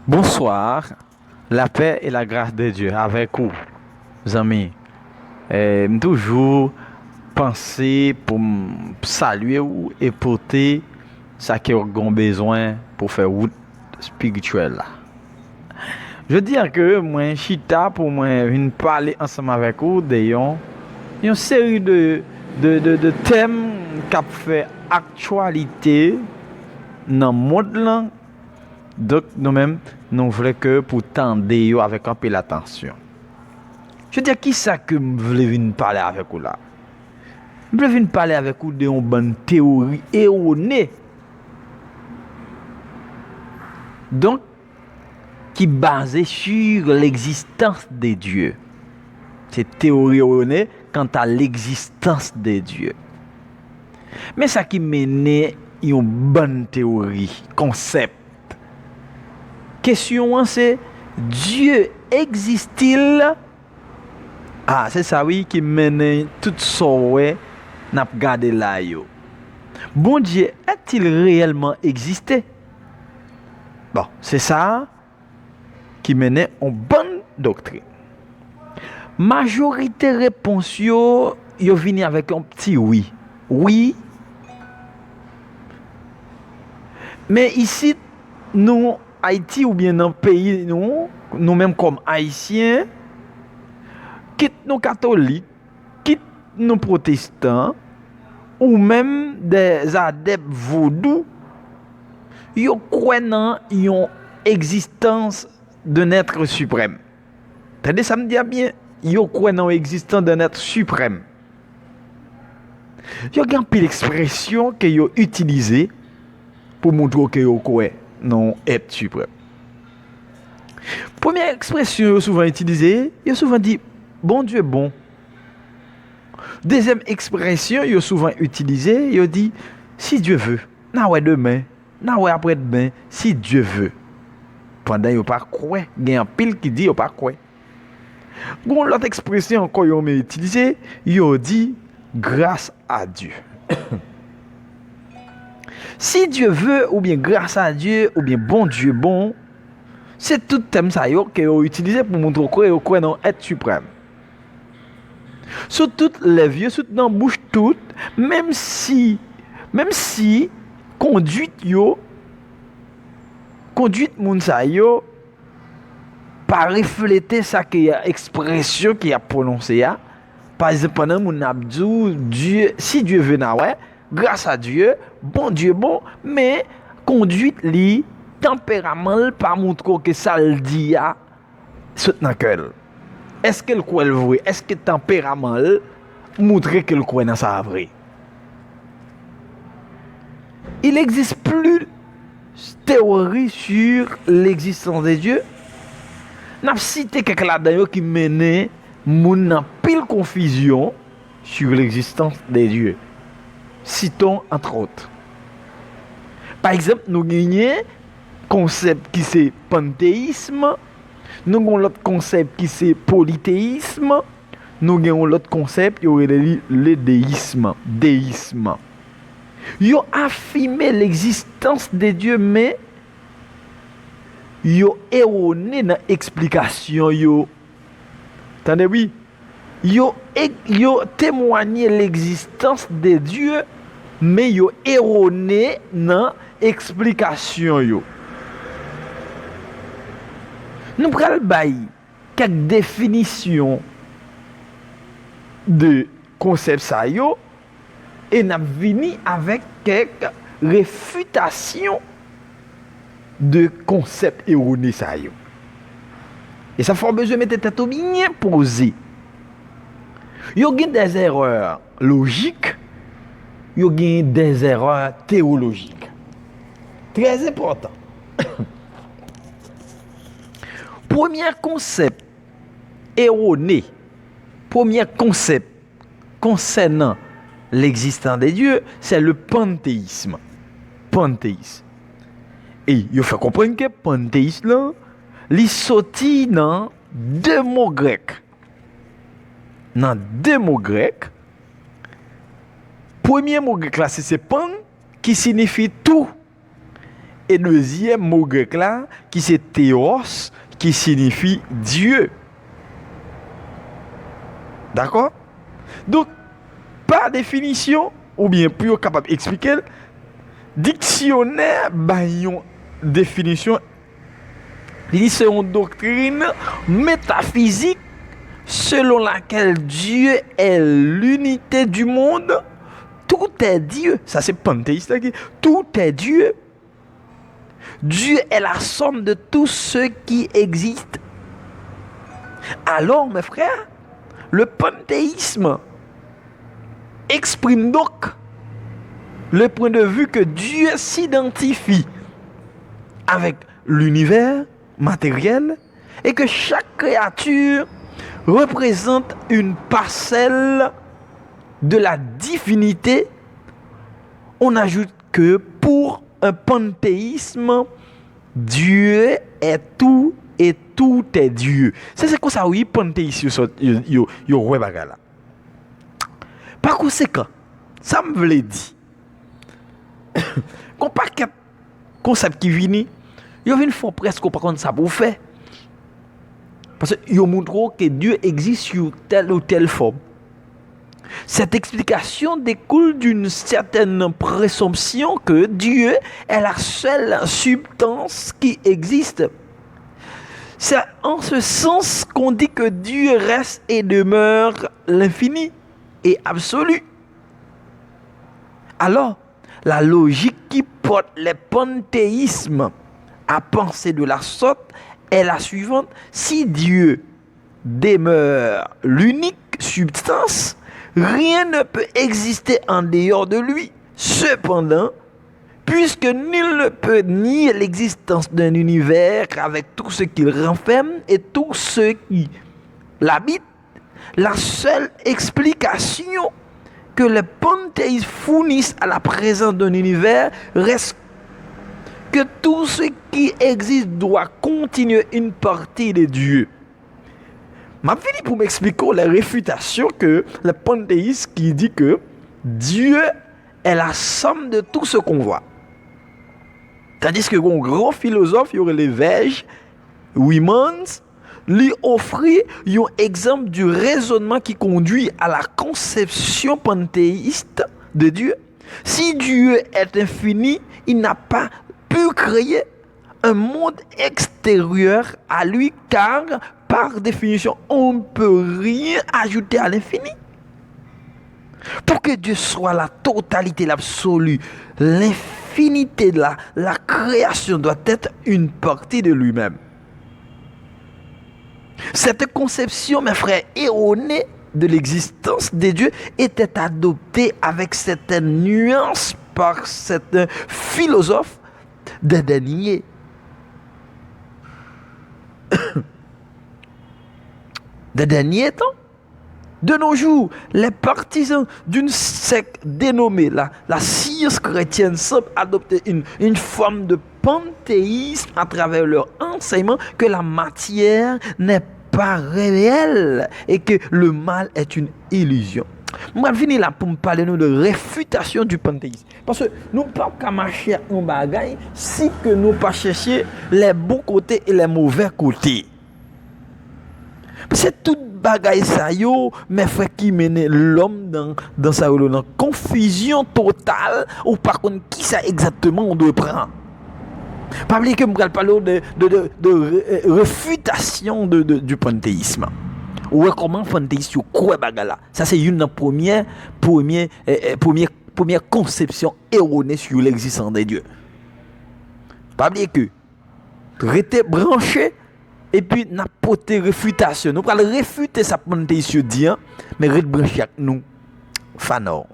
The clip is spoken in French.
Bonsoir, la paix et la grâce de Dieu avec vous, amis. Toujours penser pour saluer ou et porter ça qui a besoin pour faire route spirituelle là. Je veux dire que moi chita pour moi venir parler ensemble avec vous une série de thèmes qui fait actualité dans le monde là. Donc nous-mêmes nous voulons que pour tendre avec un peu l'attention. Je veux dire qui ça que je voulais venir parler avec vous là. Je voulais venir parler avec vous de une bonne théorie erronée. Donc qui est basée sur l'existence de Dieu. C'est théorie erronée quant à l'existence de Dieu. Mais ça qui mène une bonne théorie, concept. Question c'est Dieu existe-t-il? Ah, c'est ça oui qui mène tout ça ouais n'a regardé là yo. Bon Dieu a-t-il réellement existé? Bon, c'est ça qui mène une bonne doctrine. Majorité réponse yo vini avec un petit oui. Oui. Mais ici nous Haïti ou bien dans le pays nous-mêmes comme haïtiens quitte nos catholiques, quitte nos protestants ou même des adeptes vaudou, yo croient dans une existence d'un être suprême. T'as ça me dit bien, yo croient dans l'existence d'un être suprême. Yo gen pile expression que yo utilisé pour montrer que yo croient dans être suprême. Première expression yo souvent utilisée, yo souvent dit bon Dieu bon. Deuxième expression, yo souvent utilisée, yo dit si Dieu veut. Na ouais demain, na ouais après-demain, si Dieu veut. Pendant yo pas croire, gen un pile qui dit yo pas croire. Gon l'autre expression encore yo mais utilisé, yo dit grâce à Dieu. Si Dieu veut ou bien grâce à Dieu ou bien bon Dieu bon, c'est tout thème ça yo que yo utilisé pour montrer que yo croit dans être suprême. Sous toutes les vieux, sous dans bouche toute, même si conduite moun sa yo pas refléter ça qui a expression qui a prononcé ya. Par exemple pendant moun abdou Dieu si Dieu veut na ouais, grâce à Dieu, bon Dieu bon, mais conduite li tempérament pas montre que ça le dit ya saute dans cœur. Est-ce qu'elle croit le vrai? Est-ce que tempérament montre qu'elle croit dans ça vrai? Il n'existe plus de théorie sur l'existence de Dieu. N'a cité quelques là-dedans qui menait moun en pile confusion sur l'existence de Dieu. Citons entre autres. Par exemple, nous gagnons concept qui c'est panthéisme. Nous avons l'autre concept qui c'est polythéisme. Nous avons l'autre concept qui est le déisme. Déisme. Ils ont affirmé l'existence de Dieu, mais ils ont erroné dans l'explication. Attendez, oui. Ils ont témoigné l'existence de Dieu, mais ils ont erroné dans l'explication. Nous prenons quelques définitions de concepts ça yo et nous venons avec quelques réfutations de concepts erronés ça yo. Et ça fait besoin de mettre tête bien posée. Yo gen des erreurs logiques, yo gen des erreurs théologiques. Très important. Premier concept erroné, premier concept concernant l'existence de Dieu, c'est le panthéisme. Panthéisme. Et il faut comprendre que panthéisme là, il sorti dans deux mots grecs. Dans deux mots grecs. Premier mot grec là c'est pan qui signifie tout. Et deuxième mot grec là, qui c'est théos, qui signifie Dieu. D'accord? Donc, par définition, ou bien plus capable d'expliquer, dictionnaire, une définition, il c'est une doctrine métaphysique selon laquelle Dieu est l'unité du monde. Tout est Dieu. Ça, c'est panthéiste. Tout est Dieu. Dieu est la somme de tout ce qui existe. Alors, mes frères, le panthéisme exprime donc le point de vue que Dieu s'identifie avec l'univers matériel et que chaque créature représente une parcelle de la divinité. On ajoute que pour un panthéisme, Dieu est tout et tout est Dieu. C'est quoi ça, oui, panthéisme, yo ouais bagala. Par conséquent, ça me veut dire, qu'on paquet concept qui vient, yo vient faire presque pas comme ça pour faire. Parce que yo montre que Dieu existe sous telle ou telle forme. Cette explication découle d'une certaine présomption que Dieu est la seule substance qui existe. C'est en ce sens qu'on dit que Dieu reste et demeure l'infini et absolu. Alors, la logique qui porte les panthéismes à penser de la sorte est la suivante. Si Dieu demeure l'unique substance, rien ne peut exister en dehors de lui. Cependant, puisque nul ne peut nier l'existence d'un univers avec tout ce qu'il renferme et tout ce qui l'habite, la seule explication que les panthéistes fournissent à la présence d'un univers reste que tout ce qui existe doit continuer une partie de Dieu. M'a fini pour m'expliquer la réfutation que le panthéiste qui dit que Dieu est la somme de tout ce qu'on voit. Tandis que un grand philosophe, il y aurait les Vèges, Wimans, lui offrit un exemple du raisonnement qui conduit à la conception panthéiste de Dieu. Si Dieu est infini, il n'a pas pu créer un monde extérieur à lui, car par définition, on ne peut rien ajouter à l'infini. Pour que Dieu soit la totalité, l'absolu, l'infinité de la création doit être une partie de lui-même. Cette conception, mes frères, erronée de l'existence des dieux était adoptée avec certaines nuances par certains philosophes des derniers. Des derniers temps. De nos jours, les partisans d'une secte dénommée la science chrétienne semblent adopter une forme de panthéisme à travers leur enseignement que la matière n'est pas réelle et que le mal est une illusion. Moi, je finis là pour me parler de réfutation du panthéisme. Parce que nous ne pouvons pas marcher en bagaille si que nous ne pas chercher les bons côtés et les mauvais côtés. C'est tout bagaille ça yo, mes frères, qui mène l'homme dans sa confusion totale ou par contre qui ça exactement on doit prendre. Pas oublier que je vais parler de réfutation du panthéisme. Ou comment panthéisme quoi bagala. Ça c'est une première conception erronée sur l'existence de Dieu. Pas oublier que rester branché et puis n'a porté réfutation. Nous allons réfuter sa panthéisme Dieu, mais rester branché avec nous fanor.